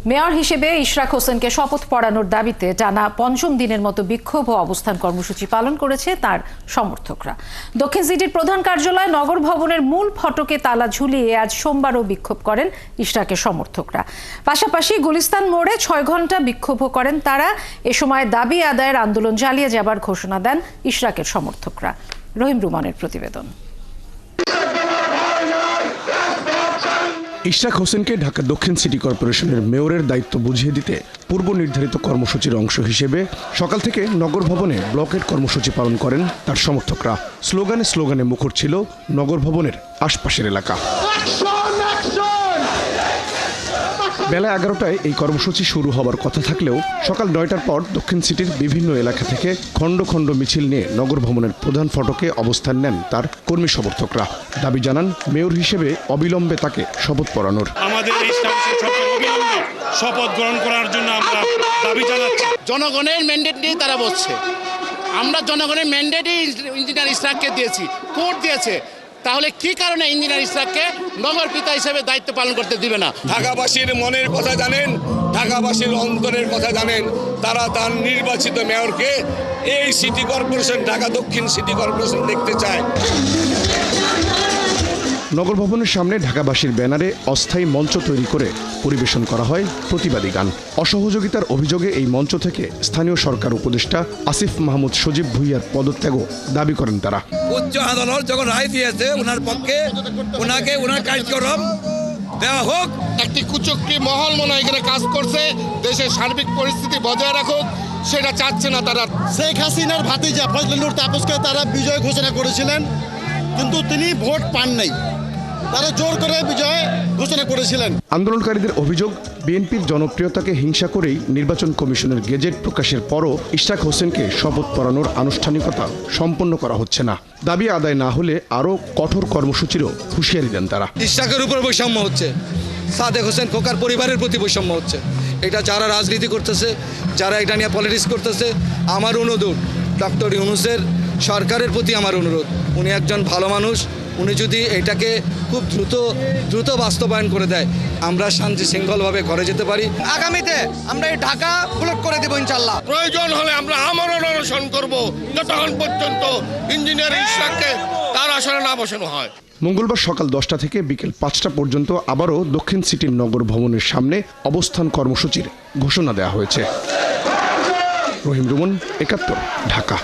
Mayor হিসেবে ইশরাক হোসেনকে শপথ পড়ানোর দাবিতে টানা পঞ্চম দিনের মতো বিক্ষোভ ও অবস্থান কর্মসূচি পালন করেছে তার সমর্থকরা। দক্ষিণ সিটির প্রধান কার্যালয় নগর ভবনের মূল ফটকে তালা ঝুলিয়ে আজ সোমবারও বিক্ষোভ করেন ইশরাকের সমর্থকরা। পাশাপাশি গুলিস্তান মোড়ে 6 ঘন্টা বিক্ষোভও করেন তারা। এ সময় দাবি আদায়ের আন্দোলন চালিয়ে যাবার ঘোষণা দেন ইশরাকের সমর্থকরা। রহিম রুমানের প্রতিবেদন। ইশরাক হোসেনকে ঢাকা দক্ষিণ সিটি কর্পোরেশনের মেয়রের দায়িত্ব বুঝিয়ে দিতে পূর্ব নির্ধারিত কর্মসূচির অংশ হিসেবে সকাল থেকে নগর ভবনে ব্লকেট কর্মসূচি পালন করেন তার সমর্থকরা। স্লোগানে মুখর ছিল নগর ভবনের আশপাশের এলাকা। বেলা 11টায় এই কর্মসূচি শুরু হবার কথা থাকলেও সকাল 9টার পর দক্ষিণ সিটির বিভিন্ন এলাকা থেকে খণ্ড খণ্ড মিছিল নিয়ে নগর ভবনের প্রধান ফটকে অবস্থান নেন তার কর্মী সমর্থকরা। দাবি জানান মেয়র হিসেবে অবিলম্বে তাকে শপথ পড়ানোর। আমাদের শপথ গ্রহণ করার জন্য আমরা দাবি জানাচ্ছি। জনগণের ম্যান্ডেট নিয়ে তারা বলছে, আমরা জনগণের ম্যান্ডেটই ইঞ্জিনিয়ার ইশরাককে দিয়েছি, কোর্ট দিয়েছে, তাহলে কি কারণে ইঞ্জিনিয়ার ইশরাককে নগর পিতা হিসেবে দায়িত্ব পালন করতে দিবে না? ঢাকাবাসীর মনের কথা জানেন, ঢাকাবাসীর অন্তরের কথা জানেন। তারা তার নির্বাচিত মেয়রকে এই সিটি কর্পোরেশন, ঢাকা দক্ষিণ সিটি কর্পোরেশন দেখতে চায়। নগর ভবনের সামনে ঢাকাবাসীর ব্যানারে অস্থায়ী মঞ্চ তৈরি করে পরিবেশন করা হয় প্রতিবাদী গান। অসহযোগিতার অভিযোগে এই মঞ্চ থেকে স্থানীয় সরকার উপদেষ্টা আসিফ মাহমুদ সজীব ভুইয়ার পদত্যাগও দাবি করেন তারা। উচ্চ আদালত যখন রায় দিয়েছে ওনার পক্ষে, ওনার কার্যক্রম দেওয়া হোক। একটি কুচক্রী মহল মনে হয় এখানে কাজ করছে, দেশের সার্বিক পরিস্থিতি বজায় রাখুক, সেটা চাচ্ছে না তারা। শেখ হাসিনার ভাতিজা ফজলুর তাপসকে তারা বিজয় ঘোষণা করেছিলেন, কিন্তু তিনি ভোট পান নাই, তারা জোর করে বিজয় ঘোষণা করেছিলেন। আন্দোলনকারীদের অভিযোগ, বিএনপির জনপ্রিয়তাকে হিংসা করেই নির্বাচন কমিশনের গেজেট প্রকাশের পরও ইশরাক হোসেনকে শপথ পড়ানোর আনুষ্ঠানিকতা সম্পন্ন করা হচ্ছে না। দাবি আদায় না হলে আরও কঠোর কর্মসূচিরও হুঁশিয়ারি দেন তারা। ইশরাকের উপর বৈষম্য হচ্ছে, সাদেক হোসেন খোকার পরিবারের প্রতি বৈষম্য হচ্ছে। এটা যারা রাজনীতি করতেছে, যারা এটা নিয়ে পলিটিক্স করতেছে, আমার অনুরোধ ডক্টর ইউনূসের সরকারের প্রতি আমার অনুরোধ, উনি একজন ভালো মানুষ, উনি যদি এটাকে খুব দ্রুত বাস্তবায়ন করে দেয়, আমরা শান্তি শৃঙ্খলভাবে ঘরে যেতে পারি। আগামীতে আমরা এই ঢাকা ব্লক করে দেব ইনশাআল্লাহ। প্রয়োজন হলে আমরা আমরণ অনশন করব যতক্ষণ পর্যন্ত ইঞ্জিনিয়ার ইশরাককে তার আসনে না বসানো হয়। মঙ্গলবার সকাল 10টা থেকে বিকেল 5টা পর্যন্ত আবারও দক্ষিণ সিটির নগর ভবনের সামনে অবস্থান কর্মসূচির ঘোষণা দেওয়া হয়েছে। রহিম রুমন, 71, ঢাকা।